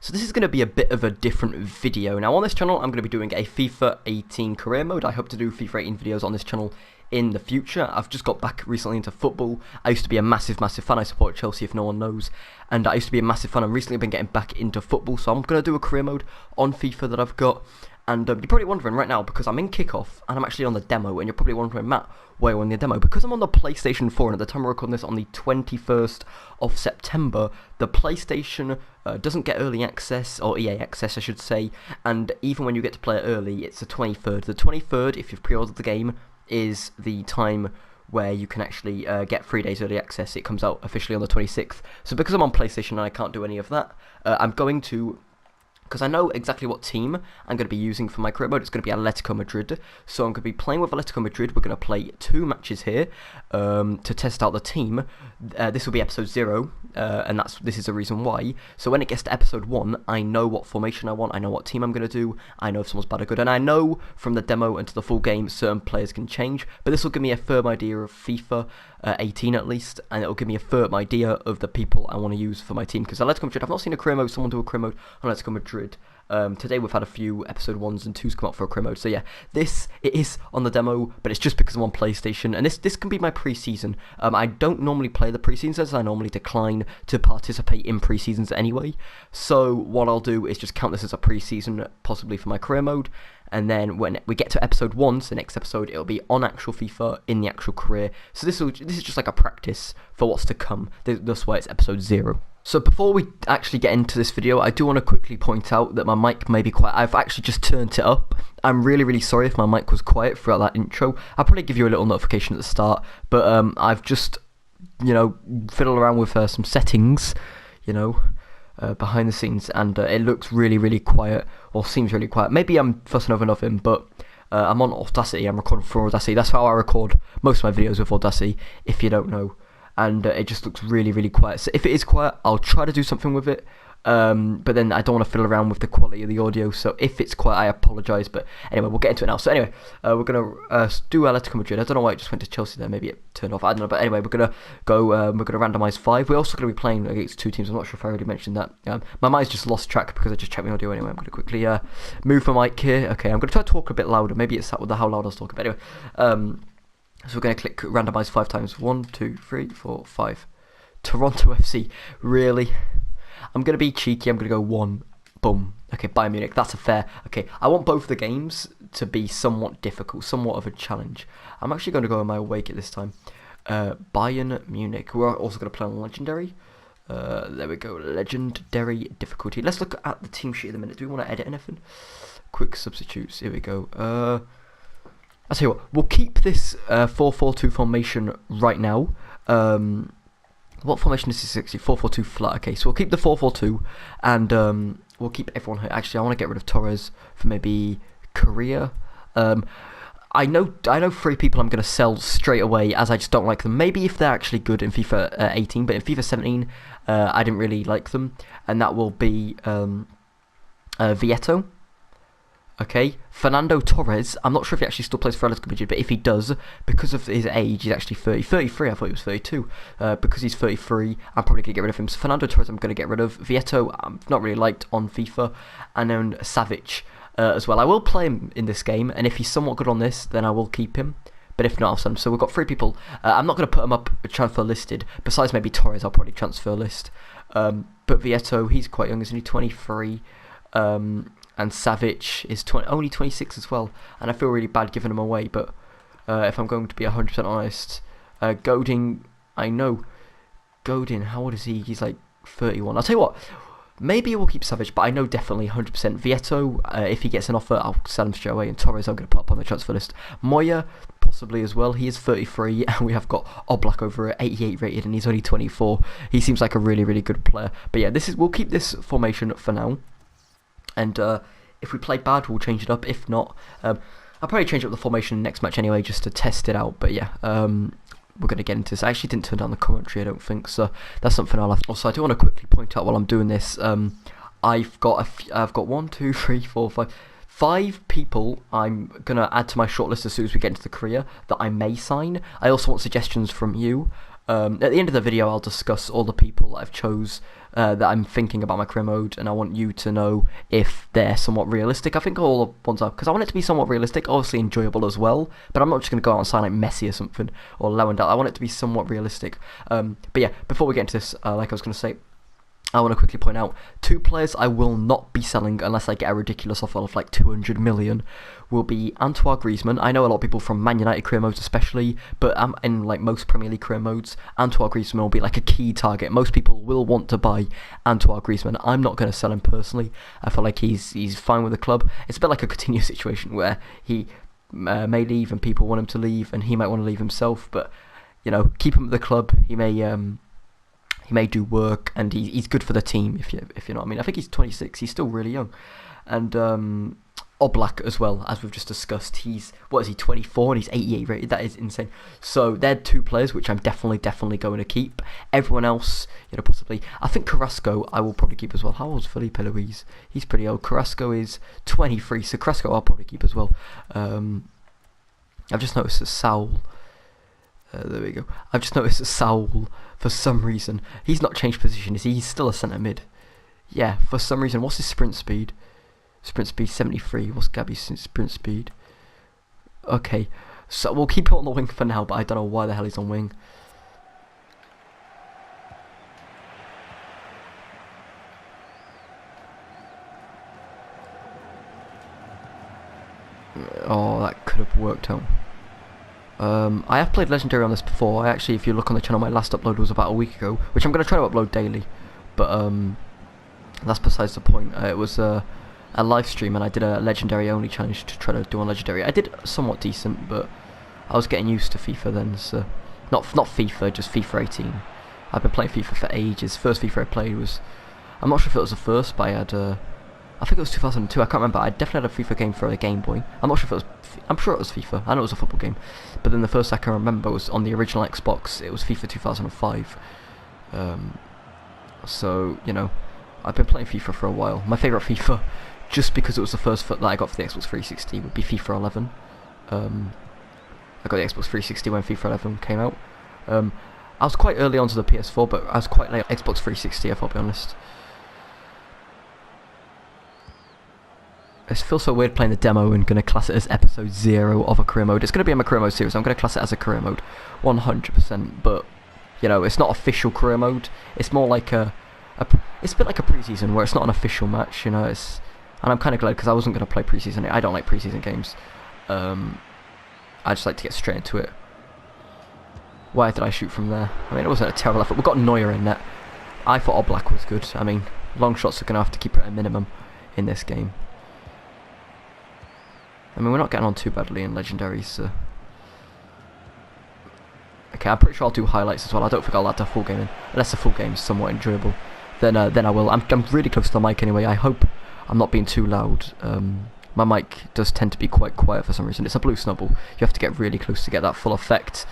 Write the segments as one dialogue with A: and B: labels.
A: So this is going to be a bit of a different video. Now on this channel I'm going to be doing a FIFA 18 career mode. I hope to do FIFA 18 videos on this channel in the future. I've just got back recently into football. I used to be a massive fan. I support Chelsea if no one knows. And I used to be a massive fan. I've recently been getting back into football. So I'm going to do a career mode on FIFA that I've got. And you're probably wondering right now, because I'm in kickoff and I'm actually on the demo, and you're probably wondering, Matt, why are you on the demo? Because I'm on the PlayStation 4, and at the time I'm recording this on the 21st of September, the PlayStation doesn't get early access, or EA access I should say, and even when you get to play it early, it's the 23rd. The 23rd, if you've pre-ordered the game, is the time where you can actually get 3 days early access. It comes out officially on the 26th. So because I'm on PlayStation and I can't do any of that, I'm going to... because I know exactly what team I'm going to be using for my career mode. It's going to be Atletico Madrid. So I'm going to be playing with Atletico Madrid. We're going to play 2 matches here to test out the team. This will be episode 0, and this is the reason why. So when it gets to episode 1, I know what formation I want. I know what team I'm going to do. I know if someone's bad or good. And I know from the demo into the full game, certain players can change. But this will give me a firm idea of FIFA 18 at least, and it will give me a firm idea of the people I want to use for my team. Because Atletico Madrid, I've not seen a career mode, someone do a career mode on Atletico Madrid. Today we've had a few episode 1s and 2s come out for a career mode, so yeah, it is on the demo, but it's just because I'm on PlayStation, and this can be my pre-season. I don't normally play the pre-seasons, I normally decline to participate in pre-seasons anyway, so what I'll do is just count this as a pre-season, possibly for my career mode, and then when we get to episode 1, so the next episode, it'll be on actual FIFA, in the actual career, so this is just like a practice for what's to come. That's why it's episode 0. So before we actually get into this video, I do want to quickly point out that my mic may be quiet. I've actually just turned it up. I'm really sorry if my mic was quiet throughout that intro. I'll probably give you a little notification at the start, but I've just, fiddled around with some settings, behind the scenes, and it looks really quiet, or seems really quiet. Maybe I'm fussing over nothing, but I'm on Audacity. I'm recording from Audacity. That's how I record most of my videos with Audacity, if you don't know. And it just looks really quiet. So if it is quiet, I'll try to do something with it. But then I don't want to fiddle around with the quality of the audio. So if it's quiet, I apologise. But anyway, we'll get into it now. So anyway, we're going to do Atletico Madrid. I don't know why it just went to Chelsea there. Maybe it turned off. I don't know. But anyway, we're going to go. We're going to randomise 5. We're also going to be playing against 2 teams. I'm not sure if I already mentioned that. My mind's just lost track because I just checked my audio anyway. I'm going to quickly move my mic here. Okay, I'm going to try to talk a bit louder. Maybe it's how loud I was talking. But anyway, so we're going to click randomise 5 times. 1, 2, 3, 4, 5. Toronto FC, really? I'm going to be cheeky, I'm going to go 1, boom. Okay, Bayern Munich, that's a fair. Okay, I want both the games to be somewhat difficult, somewhat of a challenge. I'm actually going to go on my away kit this time. Bayern Munich, we're also going to play on Legendary. There we go, Legendary difficulty. Let's look at the team sheet in a minute. Do we want to edit anything? Quick substitutes, here we go. I'll tell you what, we'll keep this 4-4-2 formation right now. What formation is this? 4-4-2 flat. Okay, so we'll keep the 4-4-2, and we'll keep everyone here. Actually, I want to get rid of Torres for maybe Korea. I know 3 people I'm going to sell straight away, as I just don't like them. Maybe if they're actually good in FIFA 18, but in FIFA 17, I didn't really like them, and that will be Vieto. Okay, Fernando Torres, I'm not sure if he actually still plays for Atletico Madrid, but if he does, because of his age, he's actually 33, I thought he was 32, because he's 33, I'm probably going to get rid of him. So Fernando Torres I'm going to get rid of, Vieto I'm not really liked on FIFA, and then Savic as well. I will play him in this game, and if he's somewhat good on this, then I will keep him, but if not, I'll sell him. So we've got 3 people, I'm not going to put him up transfer listed, besides maybe Torres I'll probably transfer list, but Vieto, he's quite young, isn't he, 23, and Savic is only 26 as well, and I feel really bad giving him away, but if I'm going to be 100% honest, Godin, I know, Godin, how old is he? He's like 31. I'll tell you what, maybe we'll keep Savic, but I know definitely 100% Vieto, if he gets an offer, I'll sell him straight away, and Torres I'm going to put up on the transfer list. Moya, possibly as well, he is 33, and we have got Oblak over at 88 rated, and he's only 24. He seems like a really good player, but yeah, we'll keep this formation for now. And if we play bad, we'll change it up. If not, I'll probably change up the formation next match anyway, just to test it out. But yeah, we're going to get into this. I actually didn't turn down the commentary, I don't think, so that's something I'll have to... Also, I do want to quickly point out while I'm doing this, I've got 1, 2, 3, 4, 5 people I'm going to add to my shortlist as soon as we get into the career that I may sign. I also want suggestions from you. At the end of the video, I'll discuss all the people I've chose that I'm thinking about my career mode, and I want you to know if they're somewhat realistic. I think all the ones are, because I want it to be somewhat realistic, obviously enjoyable as well, but I'm not just going to go out and sign like Messi or something, or Lewandowski. I want it to be somewhat realistic. But yeah, before we get into this, like I was going to say, I want to quickly point out 2 players I will not be selling unless I get a ridiculous offer of like 200 million will be Antoine Griezmann. I know a lot of people from Man United career modes especially, but in like most Premier League career modes, Antoine Griezmann will be like a key target. Most people will want to buy Antoine Griezmann. I'm not going to sell him personally. I feel like he's fine with the club. It's a bit like a Coutinho situation where he may leave and people want him to leave, and he might want to leave himself, but you know, keep him at the club. He may do work, and he's good for the team, if you know what I mean. I think he's 26, he's still really young. And Oblak as well, as we've just discussed, he's 24 and he's 88 rated. That is insane. So they're 2 players which I'm definitely going to keep. Everyone else, you know, possibly. I think Carrasco I will probably keep as well. How old is Felipe Luis? He's pretty old. Carrasco is 23, so Carrasco I'll probably keep as well. I've just noticed that Saul... there we go. I've just noticed that Saul, for some reason, he's not changed position, is he? He's still a centre mid. Yeah, for some reason. What's his sprint speed? Sprint speed 73. What's Gabby's sprint speed? Okay, so we'll keep it on the wing for now, but I don't know why the hell he's on wing. Oh, that could have worked out. I have played Legendary on this before. Actually, if you look on the channel, my last upload was about a week ago, which I'm going to try to upload daily, but that's besides the point. It was a live stream, and I did a Legendary only challenge to try to do on Legendary. I did somewhat decent, but I was getting used to FIFA then, so not FIFA, just FIFA 18. I've been playing FIFA for ages. First FIFA I played was, I'm not sure if it was the first, but I had I think it was 2002, I can't remember. I definitely had a FIFA game for a Game Boy. I'm not sure if it was... I'm sure it was FIFA. I know it was a football game. But then the first I can remember was on the original Xbox. It was FIFA 2005. So, you know, I've been playing FIFA for a while. My favourite FIFA, just because it was the first that I got for the Xbox 360, would be FIFA 11. I got the Xbox 360 when FIFA 11 came out. I was quite early onto the PS4, but I was quite late on Xbox 360, if I'll be honest. It feels so weird playing the demo and going to class it as episode 0 of a career mode. It's going to be in my career mode series. I'm going to class it as a career mode, 100%. But you know, it's not official career mode. It's more like it's a bit like a preseason where it's not an official match. You know, and I'm kind of glad because I wasn't going to play preseason. I don't like preseason games. I just like to get straight into it. Why did I shoot from there? I mean, it wasn't a terrible effort. We got Neuer in net. I thought Oblak was good. I mean, long shots are going to have to keep it at a minimum in this game. I mean, we're not getting on too badly in Legendaries, so... Okay, I'm pretty sure I'll do highlights as well. I don't think I'll add a full game in. Unless the full game is somewhat enjoyable. Then I will. I'm really close to the mic anyway. I hope I'm not being too loud. My mic does tend to be quite quiet for some reason. It's a blue Snowball. You have to get really close to get that full effect.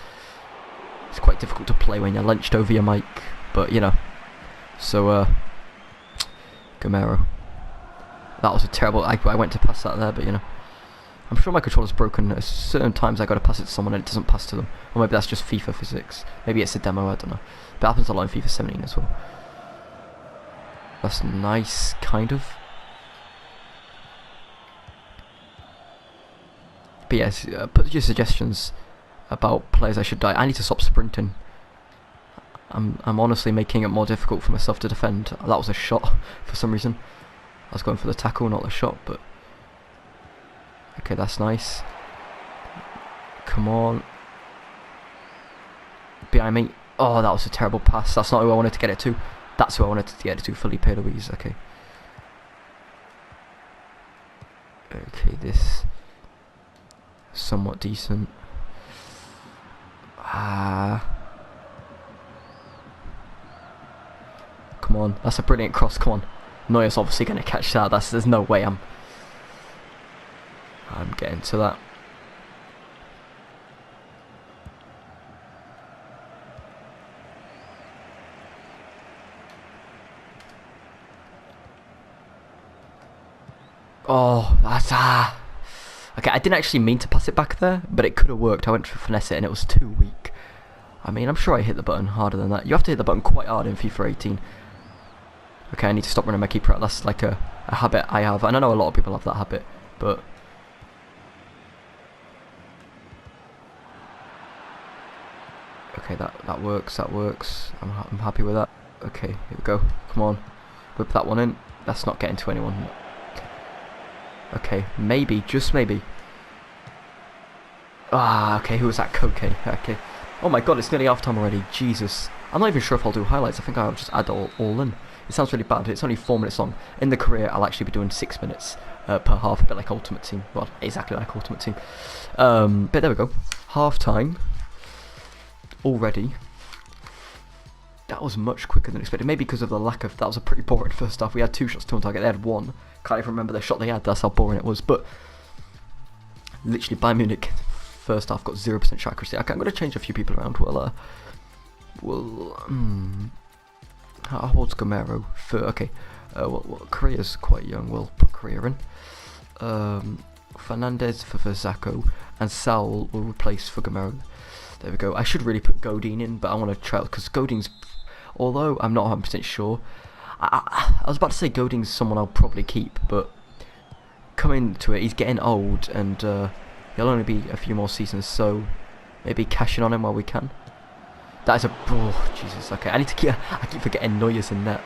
A: It's quite difficult to play when you're lunched over your mic. But, you know. So, Gamero. That was a terrible... I went to pass that there, but, you know. I'm sure my controller's broken. At certain times I gotta pass it to someone and it doesn't pass to them. Or maybe that's just FIFA physics. Maybe it's a demo, I don't know. But it happens a lot in FIFA 17 as well. That's nice, kind of. But yes, put your suggestions about players I should die. I need to stop sprinting. I'm honestly making it more difficult for myself to defend. That was a shot for some reason. I was going for the tackle, not the shot, but... Okay, that's nice. Come on. Behind me. Oh, that was a terrible pass. That's not who I wanted to get it to. That's who I wanted to get it to. Felipe Luis. Okay. Okay, this... somewhat decent. Come on. That's a brilliant cross. Come on. Neuer's obviously going to catch that. There's no way I'm getting to that. Oh, that's okay, I didn't actually mean to pass it back there, but it could have worked. I went to finesse it and it was too weak. I mean, I'm sure I hit the button harder than that. You have to hit the button quite hard in FIFA 18. Okay, I need to stop running my keeper out. That's like a habit I have. And I know a lot of people have that habit, but... Okay, that works, I'm happy with that. Okay, here we go. Come on. Whip that one in. That's not getting to anyone. Okay, maybe, just maybe. Ah, okay, who was that? Koke. Okay. Oh my god, it's nearly half time already. Jesus. I'm not even sure if I'll do highlights. I think I'll just add all in. It sounds really bad. It's only 4 minutes long. In the career, I'll actually be doing 6 minutes per half, a bit like Ultimate Team. Well, exactly like Ultimate Team. But there we go. Half time. Already. That was much quicker than expected. Maybe because of the lack of... That was a pretty boring first half. We had 2 shots, 2 on target. They had 1. Can't even remember the shot they had. That's how boring it was. But literally, Bayern Munich first half got 0% shot accuracy. Okay, I'm going to change a few people around. How old's Gamero? Okay. Korea's quite young. We'll put Korea in. Fernandez for Zacco. And Saul will replace for Gamero. There we go. I should really put Godin in, but I want to try because Godin's, although I'm not 100% sure. I was about to say Godin's someone I'll probably keep, but coming to it, he's getting old, and he'll only be a few more seasons, so maybe cash in on him while we can. That is a... Oh, Jesus, okay. I keep forgetting Neuer's in net.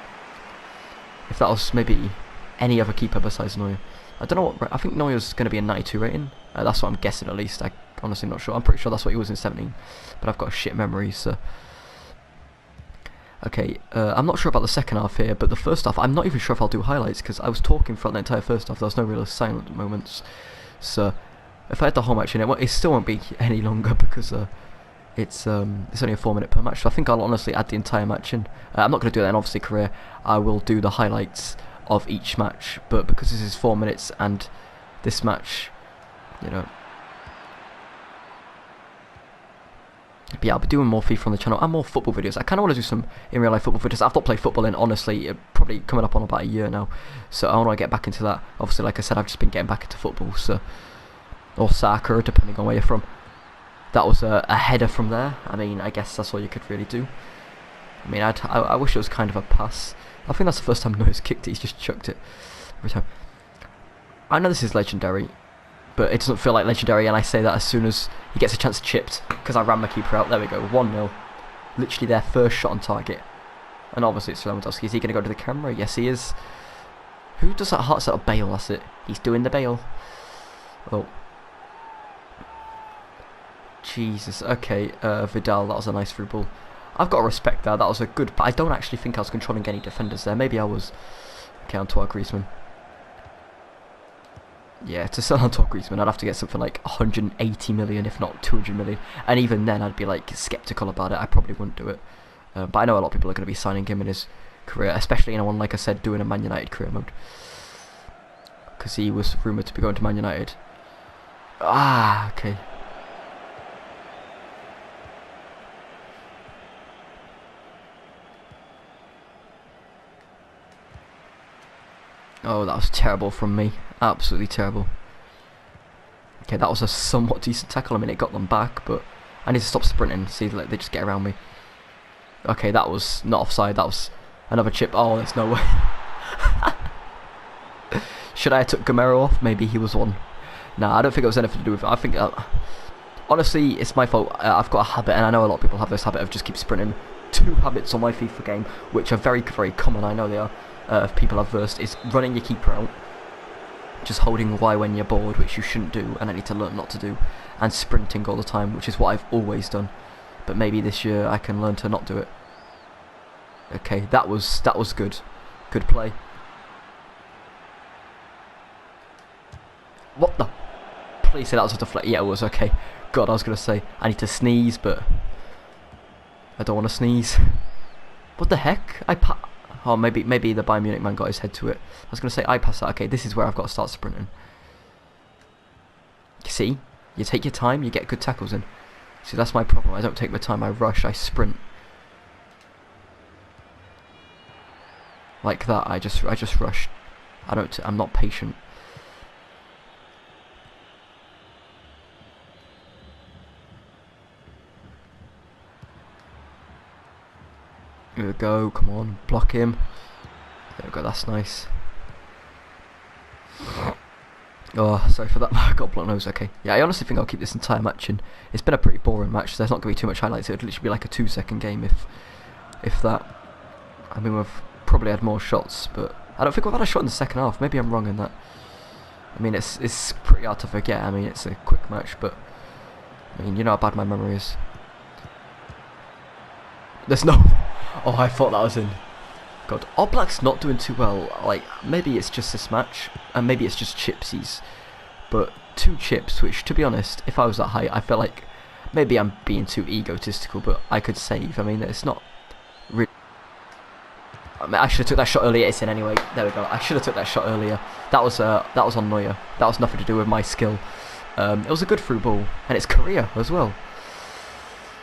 A: If that was maybe any other keeper besides Neuer. I don't know what... I think Neuer's going to be a 92 rating. That's what I'm guessing at least. I'm honestly not sure. I'm pretty sure that's what he was in 17. But I've got a shit memory, so... Okay, I'm not sure about the second half here, but the first half, I'm not even sure if I'll do highlights, because I was talking throughout the entire first half. There was no real silent moments. So, if I had the whole match in it still won't be any longer, because it's only a 4 minute per match. So I think I'll honestly add the entire match in. I'm not going to do that in obviously career. I will do the highlights of each match, but because this is 4 minutes and this match, you know. But yeah, I'll be doing more FIFA on the channel and more football videos. I kind of want to do some in real life football videos. I've not played football in, honestly, probably coming up on about a year now. So I want to get back into that. Obviously, like I said, I've just been getting back into football, so, or soccer, depending on where you're from. That was a header from there. I mean, I guess that's all you could really do. I mean, I wish it was kind of a pass. I think that's the first time Neuer's kicked it. He's just chucked it every time. I know this is legendary, but it doesn't feel like legendary, and I say that as soon as he gets a chance chipped, because I ran my keeper out. There we go, 1-0. Literally their first shot on target. And obviously it's Lewandowski. Is he going to go to the camera? Yes, he is. Who does that heart set of Bale? That's it. He's doing the Bale. Oh. Jesus. Okay, Vidal, that was a nice through ball. I've got to respect that. That was a good... But I don't actually think I was controlling any defenders there. Maybe I was. Okay, Antoine Griezmann. Yeah, to sell Antoine Griezmann, I'd have to get something like 180 million, if not 200 million. And even then, I'd be like sceptical about it. I probably wouldn't do it. But I know a lot of people are going to be signing him in his career, especially anyone, like I said, doing a Man United career mode. Because he was rumoured to be going to Man United. Ah, okay. Oh, that was terrible from me. Absolutely terrible. Okay, that was a somewhat decent tackle. I mean, it got them back, but I need to stop sprinting. See, like, they just get around me. Okay, that was not offside. That was another chip. Oh, there's no way. Should I have took Gamero off? Maybe he was one. Nah, I don't think it was anything to do with it. I think, honestly, it's my fault. I've got a habit, and I know a lot of people have this habit of just keep sprinting. 2 habits on my FIFA game, which are very, very common. I know they are. If people have versed, is running your keeper out, just holding Y when you're bored, which you shouldn't do, and I need to learn not to do, and sprinting all the time, which is what I've always done, but maybe this year I can learn to not do it. Okay, that was good play. What the? Please say that was a deflect. Yeah, it was. Okay. God, I was gonna say I need to sneeze, but I don't want to sneeze. What the heck? Oh, maybe the Bayern Munich man got his head to it. I was going to say I pass that. Okay, this is where I've got to start sprinting. See? You take your time, you get good tackles in. See, that's my problem. I don't take my time, I rush, I sprint. Like that, I just rush. I'm not patient. go. Come on, block him. There we go. That's nice. Oh, sorry for that. I got a blocked nose. Okay. Yeah, I honestly think I'll keep this entire match in. It's been a pretty boring match. There's not going to be too much highlights. It'll literally be like a 2-second game if that. I mean, we've probably had more shots, but I don't think we've had a shot in the second half. Maybe I'm wrong in that. I mean, it's pretty hard to forget. I mean, it's a quick match, but I mean, you know how bad my memory is. There's no. Oh, I thought that was in. God, All Black's not doing too well. Like, maybe it's just this match, and maybe it's just chipsies. But 2 chips, which, to be honest, if I was that high, I feel like maybe I'm being too egotistical, but I could save. I mean, it's not really. I mean, I should have took that shot earlier. It's in anyway. There we go. I should have took that shot earlier. That was on Neuer. That was nothing to do with my skill. It was a good through ball, and it's Korea as well.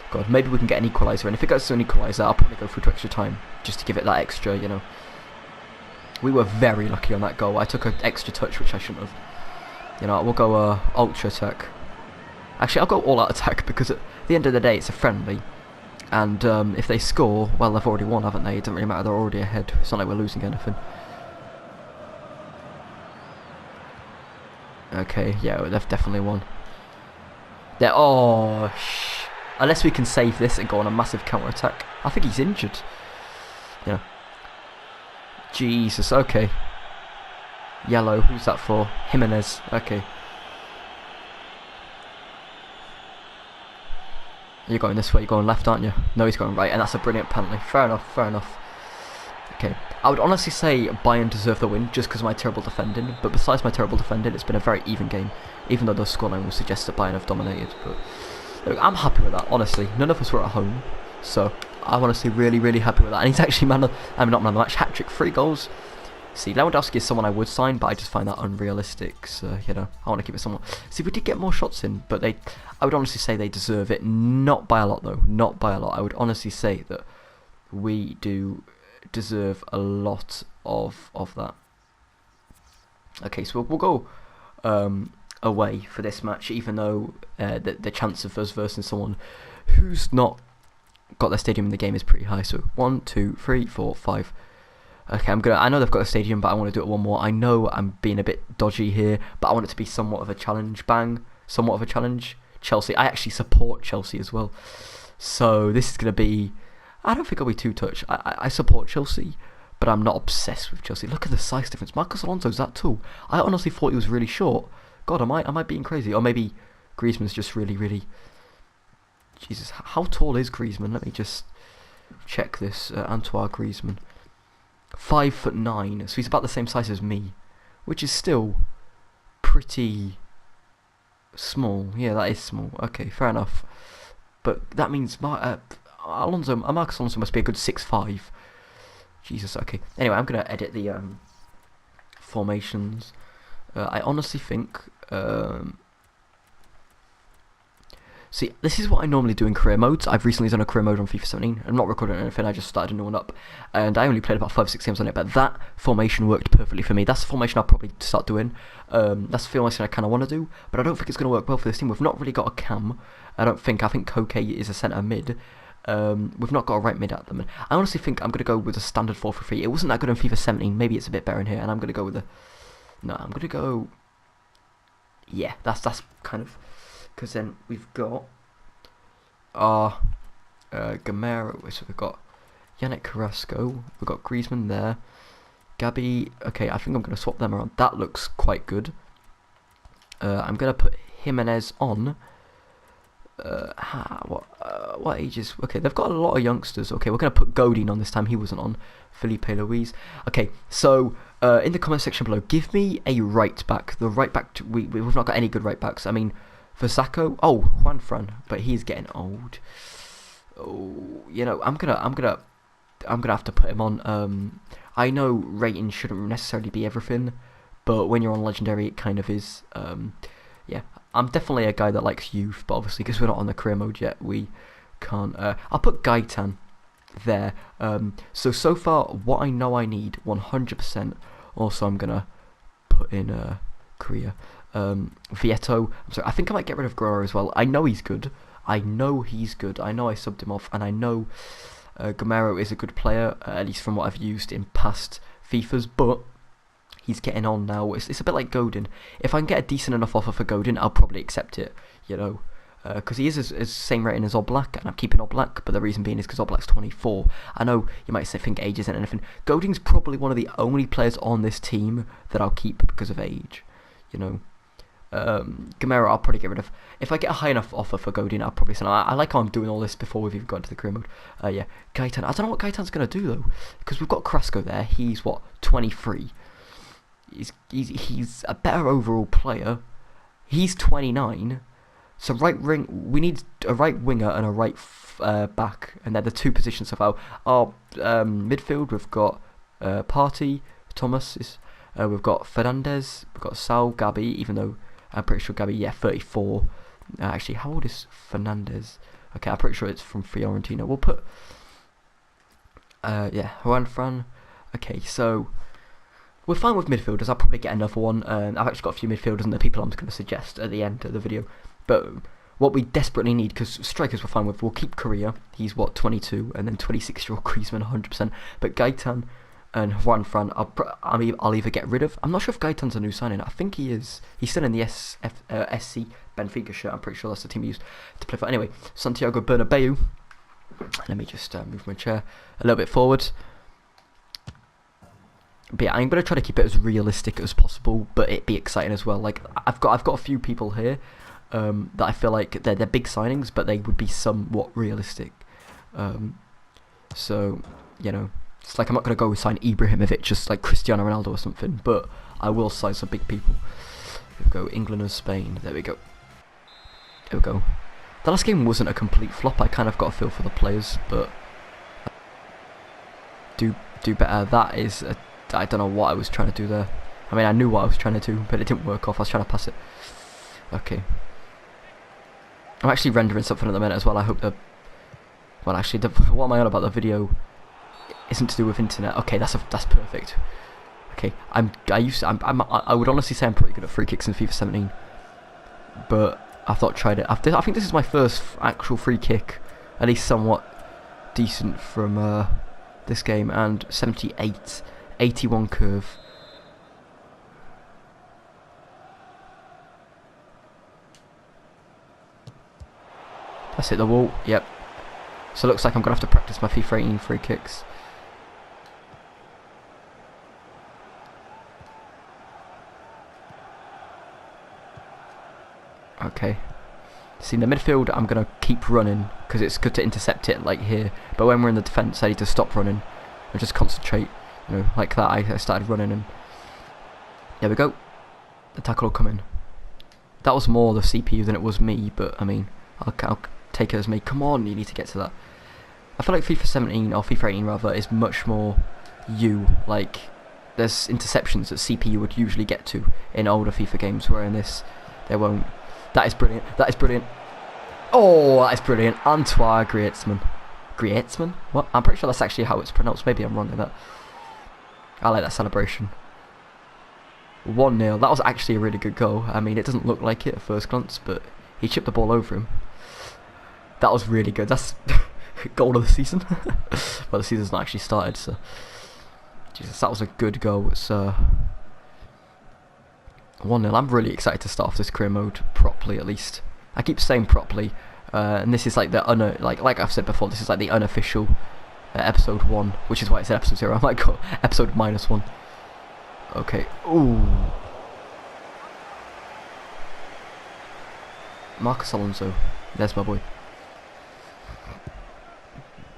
A: God, maybe we can get an equaliser, and if it goes to an equaliser, I'll probably go through to extra time, just to give it that extra, you know. We were very lucky on that goal. I took an extra touch, which I shouldn't have. You know, we'll go ultra attack. Actually, I'll go all out attack, because at the end of the day, it's a friendly. And if they score, well, they've already won, haven't they? It doesn't really matter, they're already ahead. It's not like we're losing anything. Okay, yeah, they've definitely won. They're, oh, unless we can save this and go on a massive counter-attack. I think he's injured. Yeah. Jesus, okay. Yellow, who's that for? Jimenez, okay. You're going this way, you're going left, aren't you? No, he's going right, and that's a brilliant penalty. Fair enough, fair enough. Okay. I would honestly say Bayern deserve the win just because of my terrible defending, but besides my terrible defending, it's been a very even game, even though the scoreline will suggest that Bayern have dominated. But look, I'm happy with that, honestly. None of us were at home, so I'm honestly really happy with that. And he's actually not man of the match, hat-trick, 3 goals. See, Lewandowski is someone I would sign, but I just find that unrealistic, so, you know, I want to keep it somewhat. See, we did get more shots in, but I would honestly say they deserve it, not by a lot, though, not by a lot. I would honestly say that we do deserve a lot of that. Okay, so we'll go away for this match, even though the chance of us versus someone who's not got their stadium in the game is pretty high. So 1, 2, 3, 4, 5. Okay, I know they've got a stadium, but I want to do it one more. I know I'm being a bit dodgy here, but I want it to be somewhat of a challenge. Bang, somewhat of a challenge. Chelsea. I actually support Chelsea as well, so this is going to be. I don't think I'll be too touched. I support Chelsea, but I'm not obsessed with Chelsea. Look at the size difference. Marcos Alonso's that tall. I honestly thought he was really short. God, am I being crazy? Or maybe Griezmann's just really. Jesus, how tall is Griezmann? Let me just check this. Antoine Griezmann, 5'9", so he's about the same size as me, which is still pretty small. Yeah, that is small. Okay, fair enough. But that means Marcos Alonso must be a good 6'5". Jesus. Okay. Anyway, I'm gonna edit the formations. I honestly think. See, this is what I normally do in career modes. I've recently done a career mode on FIFA 17. I'm not recording anything, I just started a new one up. And I only played about 5 or 6 games on it, but that formation worked perfectly for me. That's the formation I'll probably start doing. That's the formation I kind of want to do, but I don't think it's going to work well for this team. We've not really got a cam. I think Koke is a centre mid. We've not got a right mid at them. I honestly think I'm going to go with a standard 4-3-3. It wasn't that good in FIFA 17. Maybe it's a bit better in here, and I'm going to go with a. No, I'm going to go. Yeah, that's kind of. Because then we've got our Gamero, so we've got Yannick Carrasco, we've got Griezmann there, Gabi. Okay, I think I'm going to swap them around. That looks quite good. I'm going to put Jimenez on. What ages? Okay, they've got a lot of youngsters. Okay, we're going to put Godin on this time. He wasn't on. Felipe Luis. Okay, so in the comment section below, give me a right back. The right back. We've not got any good right backs. I mean. For Sacco, Juanfran, but he's getting old. Oh, you know, I'm gonna have to put him on. I know rating shouldn't necessarily be everything, but when you're on legendary, it kind of is. Yeah, I'm definitely a guy that likes youth, but obviously because we're not on the career mode yet, we can't. I'll put Gaitan there. So far, what I know I need 100%. Also, I'm gonna put in Korea. Vieto. I'm sorry, I think I might get rid of Grower as well. I know he's good. I know I subbed him off, and I know Gamero is a good player, at least from what I've used in past FIFAs, but he's getting on now. It's a bit like Godin. If I can get a decent enough offer for Godin, I'll probably accept it, you know. Because he is his same rating as Oblak, and I'm keeping Oblak, but the reason being is because Oblak's 24. I know you might think age isn't anything. Godin's probably one of the only players on this team that I'll keep because of age, you know. Gamero I'll probably get rid of. If I get a high enough offer for Godin, I'll probably send. I like how I'm doing all this before we've even got to the career mode. Yeah, Gaetan. I don't know what Gaetan's going to do though, because we've got Carrasco there. He's what, 23. He's a better overall player. He's 29. So we need a right winger and a right back, and they're the two positions of our midfield. We've got Partey, Thomas. We've got Fernandez. We've got Sal, Gabi. Even though I'm pretty sure Gabi, 34. Actually, how old is Fernandez? Okay, I'm pretty sure it's from Fiorentina. We'll put Juan Fran. Okay, so we're fine with midfielders. I'll probably get another one. I've actually got a few midfielders and the people I'm going to suggest at the end of the video. But what we desperately need, because strikers we're fine with, we'll keep Korea. He's what, 22, and then 26-year-old Griezmann, 100%. But Gaetan and Juan Fran, I'll either get rid of. I'm not sure if Gaetan's a new signing. I think he is. He's still in the SC Benfica shirt. I'm pretty sure that's the team he used to play for. Anyway, Santiago Bernabeu. Let me just move my chair a little bit forward. But yeah, I'm going to try to keep it as realistic as possible, but it be exciting as well. Like I've got a few people here that I feel like they're big signings, but they would be somewhat realistic. So, you know, it's like I'm not going to go sign Ibrahimovic just like Cristiano Ronaldo or something, but I will sign some big people. Here we go, England and Spain. There we go. There we go. The last game wasn't a complete flop. I kind of got a feel for the players, but do better. That is I don't know what I was trying to do there. I mean, I knew what I was trying to do, but it didn't work off. I was trying to pass it. Okay. I'm actually rendering something at the minute as well. I hope well, actually, what am I on about? The video isn't to do with internet. Okay, that's perfect. Okay, I would honestly say I'm pretty good at free kicks in FIFA 17, but I thought try it. I think this is my first actual free kick, at least somewhat decent from this game. And 78, 81 curve. That's hit the wall. Yep. So it looks like I'm gonna have to practice my FIFA 18 free kicks. Okay. See, in the midfield, I'm gonna keep running because it's good to intercept it like here. But when we're in the defence, I need to stop running and just concentrate. You know, like that. I started running and there we go. The tackle will come in. That was more the CPU than it was me, but I mean, I'll take it as me. Come on, you need to get to that. I feel like FIFA 17 or FIFA 18 rather is much more like there's interceptions that CPU would usually get to in older FIFA games, where in this they won't. That is brilliant. That is brilliant. Oh, that is brilliant. Antoine Griezmann. Griezmann? What? I'm pretty sure that's actually how it's pronounced. Maybe I'm wrong in that. I like that celebration. 1-0. That was actually a really good goal. I mean, it doesn't look like it at first glance, but he chipped the ball over him. That was really good. That's goal of the season. Well, the season's not actually started, so Jesus, that was a good goal. It's 1-0. I'm really excited to start off this career mode properly, at least. I keep saying properly, and this is like the like I've said before. This is like the unofficial episode 1, which is why it said episode 0. I'm like episode -1. Okay. Ooh. Marcus Alonso. There's my boy.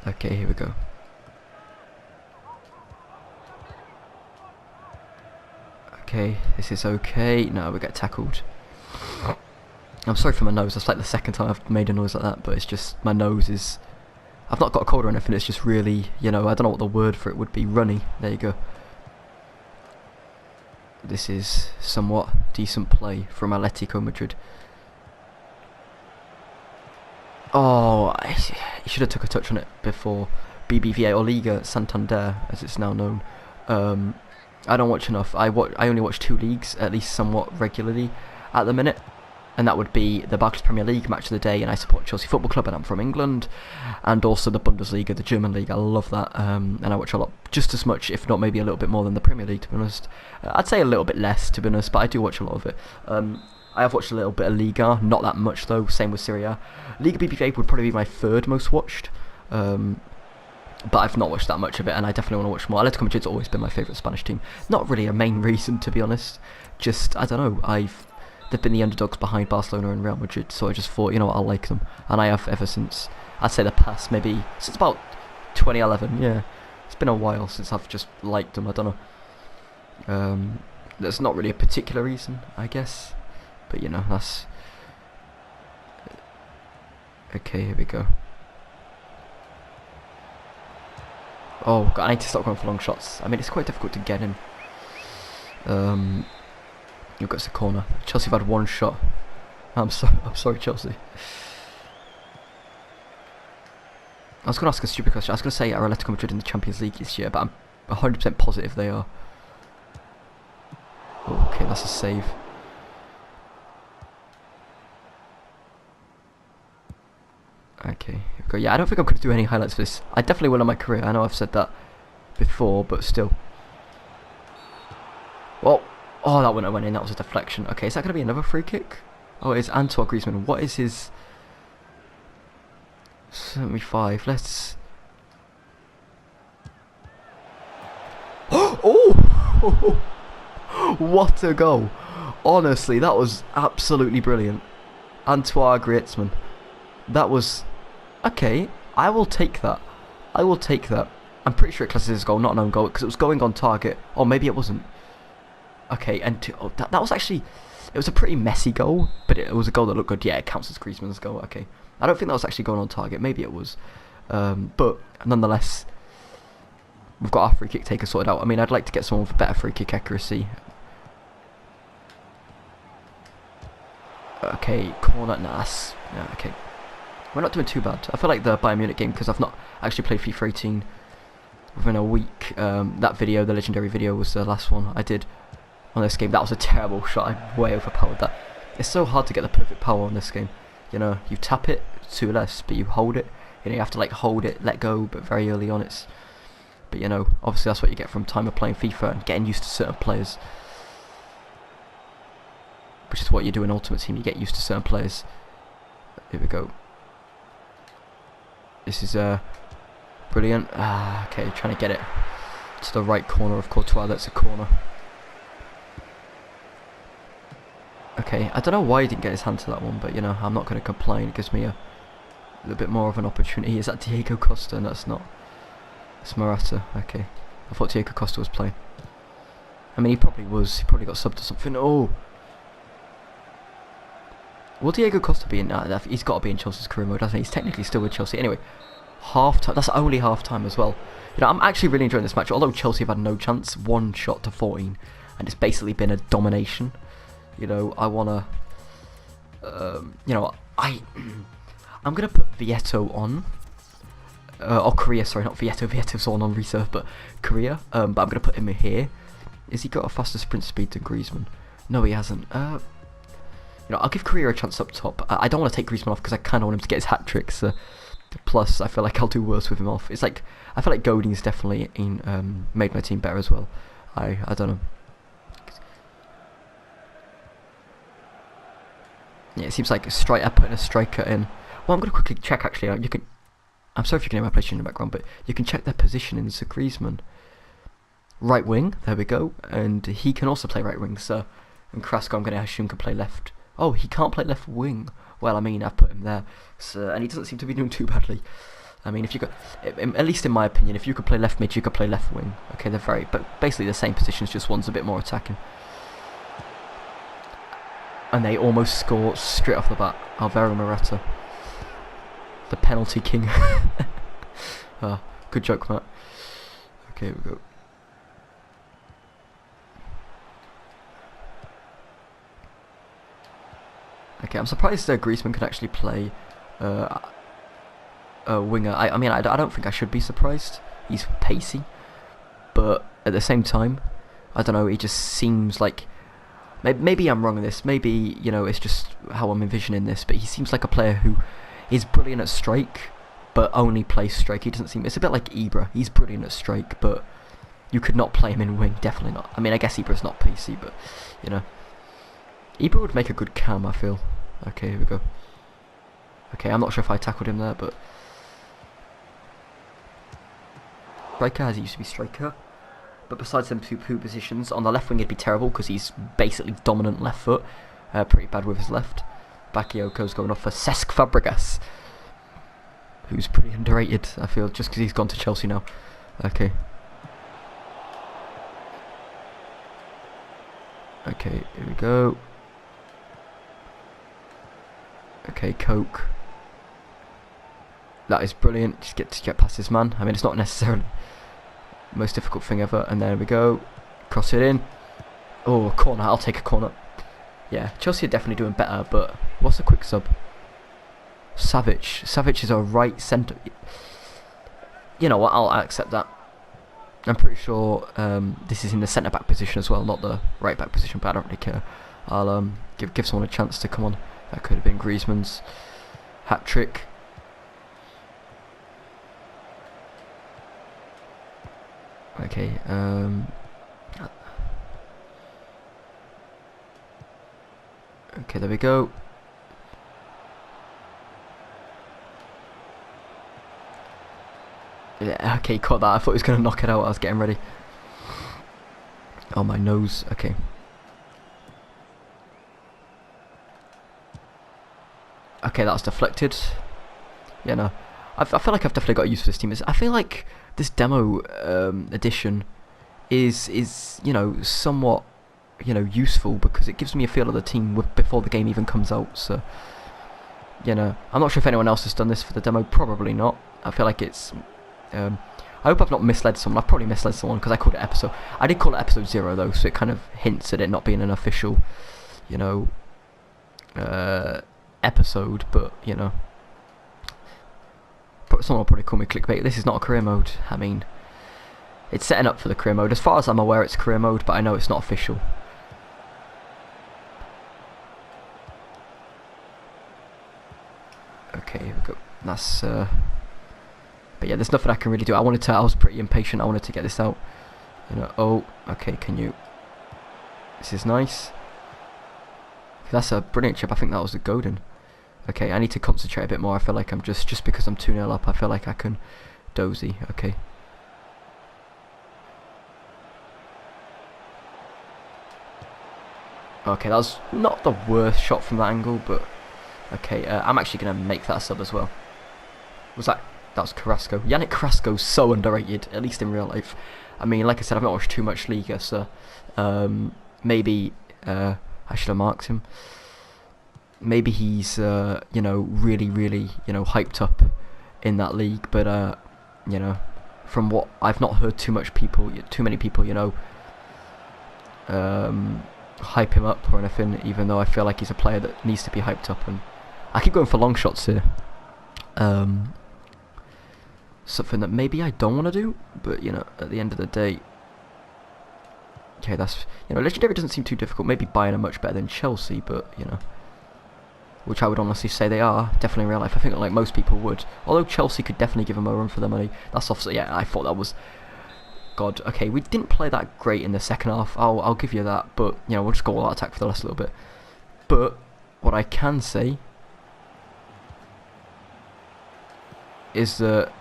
A: Okay, here we go. Okay, this is okay. No, we get tackled. I'm sorry for my nose. That's like the second time I've made a noise like that, but it's just my nose is. I've not got a cold or anything. It's just really, you know, I don't know what the word for it would be. Runny. There you go. This is somewhat decent play from Atletico Madrid. Oh, he should have took a touch on it before. BBVA or Liga Santander, as it's now known. I don't watch enough. I only watch 2 leagues, at least somewhat regularly at the minute. and that would be the Barclays Premier League match of the day, and I support Chelsea Football Club, and I'm from England, and also the Bundesliga, the German league. I love that, and I watch a lot, just as much, if not maybe a little bit more than the Premier League, to be honest. I'd say a little bit less, to be honest, but I do watch a lot of it. I have watched a little bit of Liga, not that much though, same with Serie A. Liga BBVA would probably be my third most watched, but I've not watched that much of it, and I definitely want to watch more. Atletico Madrid's always been my favourite Spanish team. Not really a main reason, to be honest, just, I don't know, they've been the underdogs behind Barcelona and Real Madrid, so I just thought, you know what, I'll like them, and I have ever since, I'd say the past, maybe, since about 2011, yeah, it's been a while since I've just liked them, I don't know, there's not really a particular reason, I guess. But you know, that's... Okay, here we go. Oh, God, I need to stop going for long shots. I mean, it's quite difficult to get in. You've got a corner. Chelsea have had one shot. I'm sorry, Chelsea. I was going to ask a stupid question. I was going to say, are Atletico Madrid in the Champions League this year? But I'm 100% positive they are. Oh, okay, that's a save. Okay, here we go. Yeah, I don't think I'm going to do any highlights for this. I definitely will in my career. I know I've said that before, but still. Well, oh, that wouldn't have went in. That was a deflection. Okay, is that going to be another free kick? Oh, it's Antoine Griezmann. What is his... 75. Let's... Oh! What a goal. Honestly, that was absolutely brilliant. Antoine Griezmann. That was... Okay, I will take that. I will take that. I'm pretty sure it classes as a goal, not an own goal, because it was going on target. Or maybe it wasn't. Okay, and that was actually... It was a pretty messy goal, but it was a goal that looked good. Yeah, it counts as Griezmann's goal. Okay. I don't think that was actually going on target. Maybe it was. But nonetheless, we've got our free kick taker sorted out. I mean, I'd like to get someone with better free kick accuracy. Okay, corner. Nice. Yeah, okay. We're not doing too bad. I feel like the Bayern Munich game, because I've not actually played FIFA 18 within a week. That video, the legendary video, was the last one I did on this game. That was a terrible shot. I way overpowered that. It's so hard to get the perfect power on this game. You know, you tap it to less, but you hold it. You know, you have to like hold it, let go, but very early on it's... But you know, obviously that's what you get from time of playing FIFA and getting used to certain players. Which is what you do in Ultimate Team, you get used to certain players. Here we go. This is brilliant. Okay, trying to get it to the right corner of Courtois. That's a corner. Okay, I don't know why he didn't get his hand to that one, but you know, I'm not going to complain. It gives me a little bit more of an opportunity. Is that Diego Costa? No, it's not. It's Morata. Okay, I thought Diego Costa was playing. I mean, he probably was. He probably got subbed or something. Oh, will Diego Costa be in? He's got to be in Chelsea's career mode, hasn't he? He's technically still with Chelsea. Anyway, half time. That's only half time as well. You know, I'm actually really enjoying this match. Although Chelsea have had no chance, 1 shot to 14, and it's basically been a domination. You know, I wanna. You know, I'm gonna put Vieto on. Or Korea, sorry, not Vieto. Vieto's on reserve, but Korea. But I'm gonna put him here. Has he got a faster sprint speed than Griezmann? No, he hasn't. You know, I'll give Korea a chance up top. I don't want to take Griezmann off because I kind of want him to get his hat tricks. Plus, I feel like I'll do worse with him off. It's like I feel like Godin's definitely made my team better as well. I don't know. Yeah, it seems like putting a striker in. Well, I'm going to quickly check actually. You can. I'm sorry if you can hear my PlayStation in the background, but you can check their position in the Griezmann. Right wing, there we go, and he can also play right wing. So, and Krasko, I'm going to assume, can play left. Oh, he can't play left wing. Well, I mean, I've put him there, so, and he doesn't seem to be doing too badly. I mean, if you could, at least in my opinion, if you could play left mid, you could play left wing. Okay, they're but basically the same positions, just one's a bit more attacking. And they almost score straight off the bat. Alvaro Morata, the penalty king. Good joke, Matt. Okay, here we go. Okay, I'm surprised Griezmann can actually play a winger. I mean, I don't think I should be surprised. He's pacey, but at the same time, I don't know. He just seems like Maybe I'm wrong in this. Maybe, you know, it's just how I'm envisioning this. But he seems like a player who is brilliant at strike, but only plays strike. He doesn't seem... It's a bit like Ibra. He's brilliant at strike, but you could not play him in wing. Definitely not. I mean, I guess Ibra's not PC, but, you know. Ibra would make a good cam, I feel. Okay, here we go. Okay, I'm not sure if I tackled him there, but... Striker, as he used to be striker. But besides them two positions, on the left wing it'd be terrible because he's basically dominant left foot. Pretty bad with his left. Bakayoko's going off for Cesc Fabregas, who's pretty underrated, I feel, just because he's gone to Chelsea now. Okay. Okay, here we go. Okay, Coke. That is brilliant. Just get past this man. I mean, it's not necessarily the most difficult thing ever. And there we go. Cross it in. Oh, corner. I'll take a corner. Yeah, Chelsea are definitely doing better, but what's a quick sub? Savic. Savic is a right centre. You know what? I'll accept that. I'm pretty sure this is in the centre-back position as well, not the right-back position, but I don't really care. I'll give someone a chance to come on. That could have been Griezmann's hat-trick. Okay, okay, there we go. Yeah, okay, caught that. I thought he was going to knock it out. I was getting ready. Oh, my nose. Okay. Okay, that's deflected. Yeah, no. I feel like I've definitely got used to this team. I feel like this demo edition is you know, somewhat, you know, useful because it gives me a feel of the team before the game even comes out. So, you know, I'm not sure if anyone else has done this for the demo. Probably not. I feel like it's... I hope I've not misled someone. I've probably misled someone because I called it episode... I did call it episode 0 though, so it kind of hints at it not being an official, you know, episode, but, you know... Someone will probably call me clickbait. This is not a career mode. I mean, it's setting up for the career mode. As far as I'm aware, it's career mode, but I know it's not official. Okay, here we go. That's... But yeah, there's nothing I can really do. I was pretty impatient. I wanted to get this out. You know, oh, okay, can you... This is nice. That's a brilliant chip. I think that was a Godin. Okay, I need to concentrate a bit more. I feel like I'm just because I'm 2-0 up, I feel like I can dozy. Okay. Okay, that was not the worst shot from that angle, but okay, I'm actually going to make that a sub as well. That was Carrasco. Yannick Carrasco's so underrated, at least in real life. I mean, like I said, I've not watched too much Liga, so maybe I should have marked him. Maybe he's, you know, really, you know, hyped up in that league. But, you know, from what I've not heard too many people, you know, hype him up or anything. Even though I feel like he's a player that needs to be hyped up. And I keep going for long shots here. Something that maybe I don't want to do, but you know, at the end of the day. Okay, that's, you know, Legendary doesn't seem too difficult. Maybe Bayern are much better than Chelsea, but you know. Which I would honestly say they are, definitely in real life. I think like most people would. Although Chelsea could definitely give them a run for their money. That's obviously, yeah, I thought that was... God, okay, we didn't play that great in the second half. I'll give you that. But, you know, we'll just go all out attack for the last little bit. But, what I can say... is that...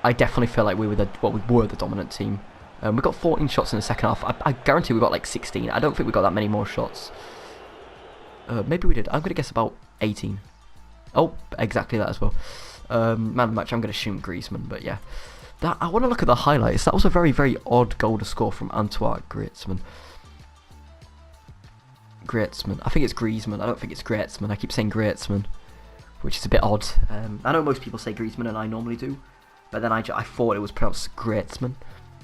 A: I definitely feel like we were the dominant team. We got 14 shots in the second half. I guarantee we got like 16. I don't think we got that many more shots. Maybe we did. I'm going to guess about 18. Oh, exactly that as well. Man of the match, I'm going to assume Griezmann, but yeah. I want to look at the highlights. That was a very, very odd goal to score from Antoine Griezmann. I think it's Griezmann. I don't think it's Griezmann. I keep saying Griezmann, which is a bit odd. I know most people say Griezmann, and I normally do. But then I thought it was pronounced Griezmann,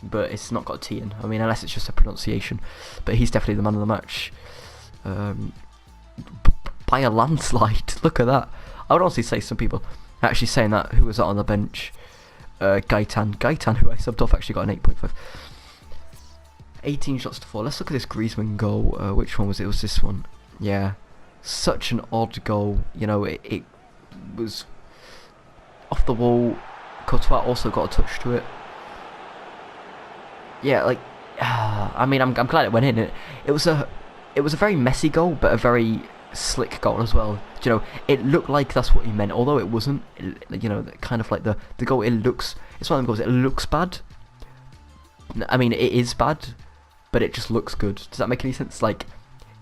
A: but it's not got a T in. I mean, unless it's just a pronunciation. But he's definitely the man of the match. By a landslide. Look at that. I would honestly say some people actually saying that. Who was that on the bench? Gaitan, who I subbed off, actually got an 8.5. 18 shots to 4. Let's look at this Griezmann goal. Which one was it? It was this one. Yeah. Such an odd goal. You know, it was off the wall. Courtois also got a touch to it. Yeah, like, I mean, I'm glad it went in. It was a very messy goal, but a very slick goal as well. You know, it looked like that's what he meant, although it wasn't. You know, kind of like the goal. It's one of them goals. It looks bad. I mean, it is bad, but it just looks good. Does that make any sense? Like,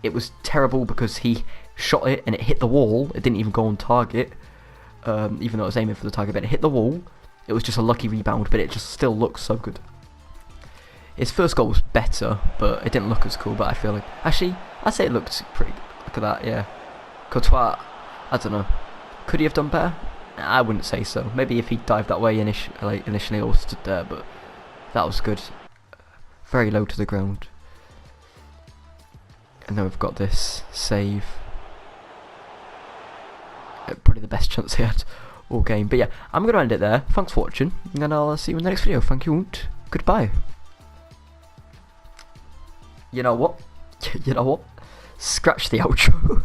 A: it was terrible because he shot it and it hit the wall. It didn't even go on target, even though it was aiming for the target. But it hit the wall. It was just a lucky rebound, but it just still looks so good. His first goal was better, but it didn't look as cool. But I feel like, actually, I'd say it looked pretty. Look at that, yeah. Courtois, I don't know. Could he have done better? I wouldn't say so. Maybe if he dived that way initially or stood there, but that was good. Very low to the ground. And then we've got this save. Probably the best chance he had all game. But yeah, I'm going to end it there. Thanks for watching, and I'll see you in the next video. Thank you and goodbye. You know what? You know what? Scratch the outro.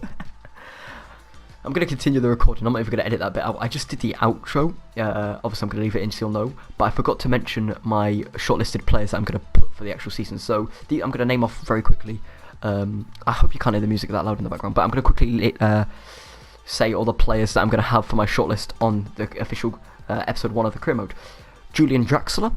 A: I'm going to continue the recording. I'm not even going to edit that bit out. I just did the outro. Obviously, I'm going to leave it in so you'll know. But I forgot to mention my shortlisted players that I'm going to put for the actual season. So I'm going to name off very quickly. I hope you can't hear the music that loud in the background. But I'm going to quickly say all the players that I'm going to have for my shortlist on the official episode 1 of the career mode. Julian Draxler.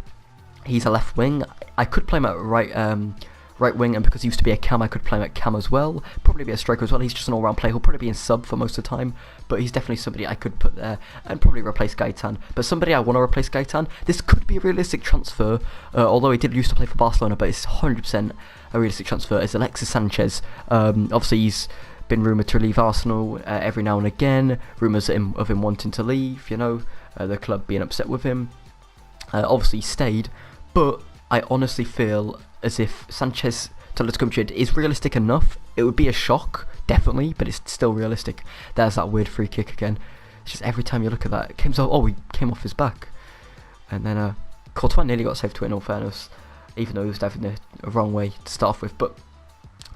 A: He's a left wing. I could play him at right wing, and because he used to be a cam, I could play him at cam as well. Probably be a striker as well. He's just an all-round player. He'll probably be in sub for most of the time, but he's definitely somebody I could put there and probably replace Gaetan. But somebody I want to replace Gaetan, this could be a realistic transfer, although he did used to play for Barcelona, but it's 100% a realistic transfer, is Alexis Sanchez. Obviously, he's been rumoured to leave Arsenal every now and again. Rumours of him wanting to leave, you know, the club being upset with him. Obviously, he stayed, but I honestly feel as if Sanchez to Atletico Madrid is realistic enough. It would be a shock, definitely, but it's still realistic. There's that weird free kick again. It's just every time you look at that, it came he came off his back. And then Courtois nearly got saved to it, in all fairness, even though he was diving the wrong way to start off with. But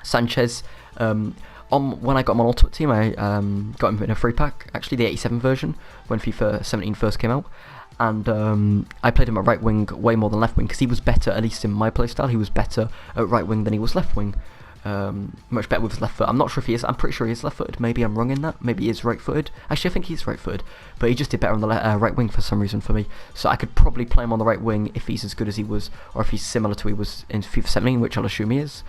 A: Sanchez, when I got him on Ultimate Team, I got him in a free pack, actually the 87 version, when FIFA 17 first came out. And I played him at right wing way more than left wing because he was better, at least in my playstyle. He was better at right wing than he was left wing. Much better with his left foot. I'm not sure if he is. I'm pretty sure he is left footed. Maybe I'm wrong in that. Maybe he is right footed. Actually, I think he's right footed. But he just did better on the right wing for some reason for me. So I could probably play him on the right wing if he's as good as he was, or if he's similar to he was in FIFA 17, which I'll assume he is.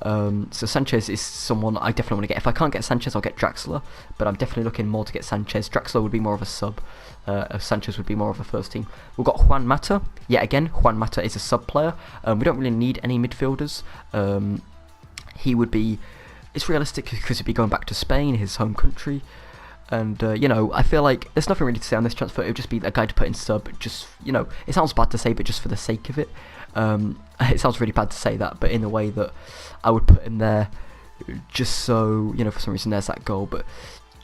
A: So Sanchez is someone I definitely want to get. If I can't get Sanchez, I'll get Draxler, but I'm definitely looking more to get Sanchez. Draxler would be more of a sub, Sanchez would be more of a first team. We've got Juan Mata. Yet again, Juan Mata is a sub player. We don't really need any midfielders. He would be, it's realistic because he'd be going back to Spain, his home country. And, you know, I feel like there's nothing really to say on this transfer. It would just be a guy to put in sub, just, you know, it sounds bad to say, but just for the sake of it. It sounds really bad to say that, but in a way that I would put him there just so, you know, for some reason there's that goal, but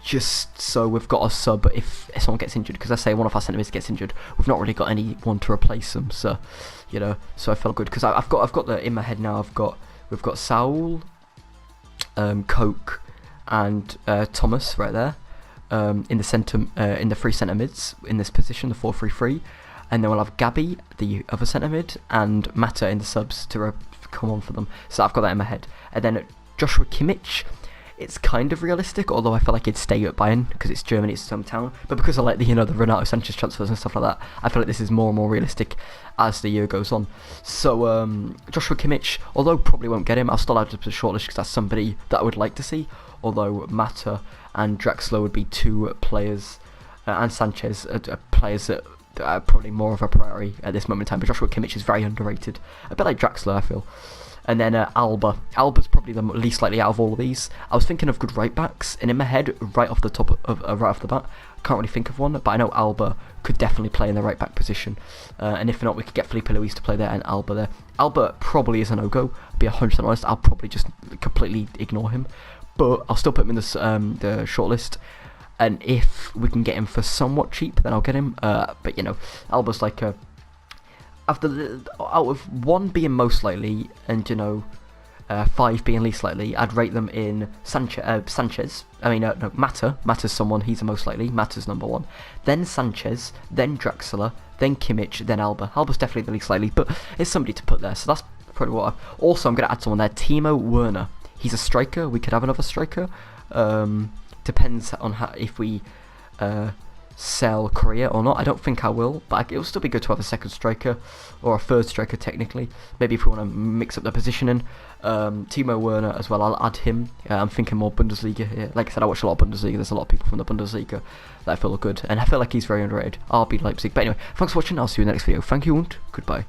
A: just so we've got a sub if someone gets injured, because I say one of our centre-mids gets injured, we've not really got anyone to replace them, so, you know, so I felt good, because I've got the, in my head now, we've got Saul, Coke, and Thomas right there, in the centre, in the three centre-mids, in this position, the 4-3-3, and then we'll have Gabby, the other centre-mid, and Mata in the subs to come on for them. So I've got that in my head. And then Joshua Kimmich, it's kind of realistic, although I feel like he'd stay at Bayern because it's Germany, it's his hometown. But because I like the, you know, the Renato Sanchez transfers and stuff like that, I feel like this is more and more realistic as the year goes on. So Joshua Kimmich, although probably won't get him, I'll still add to the shortlist because that's somebody that I would like to see. Although Mata and Draxler would be two players, and Sanchez are players that probably more of a priority at this moment in time, but Joshua Kimmich is very underrated, a bit like Draxler, I feel. And then Alba. Alba's probably the least likely out of all of these. I was thinking of good right backs, and in my head, right off the top of right off the bat, I can't really think of one, but I know Alba could definitely play in the right back position. And if not, we could get Felipe Luis to play there and Alba there. Alba probably is a no-go. I'll be 100% honest. I'll probably just completely ignore him, but I'll still put him in the shortlist. And if we can get him for somewhat cheap, then I'll get him. But you know, Alba's like a out of 1 being most likely and 5 being least likely, I'd rate them in Sanchez. I mean, no, Mata's someone, he's the most likely. Mata's number 1. Then Sanchez, then Draxler, then Kimmich, then Alba. Alba's definitely the least likely, but it's somebody to put there, so that's probably what Also, I'm going to add someone there, Timo Werner. He's a striker, we could have another striker. Depends on if we sell Korea or not. I don't think I will, but it'll still be good to have a second striker, or a third striker technically, maybe if we want to mix up the positioning. Timo Werner as well, I'll add him. I'm thinking more Bundesliga here. Like I said, I watch a lot of Bundesliga, there's a lot of people from the Bundesliga that I feel are good, and I feel like he's very underrated. RB Leipzig. But anyway, thanks for watching, I'll see you in the next video. Thank you and goodbye.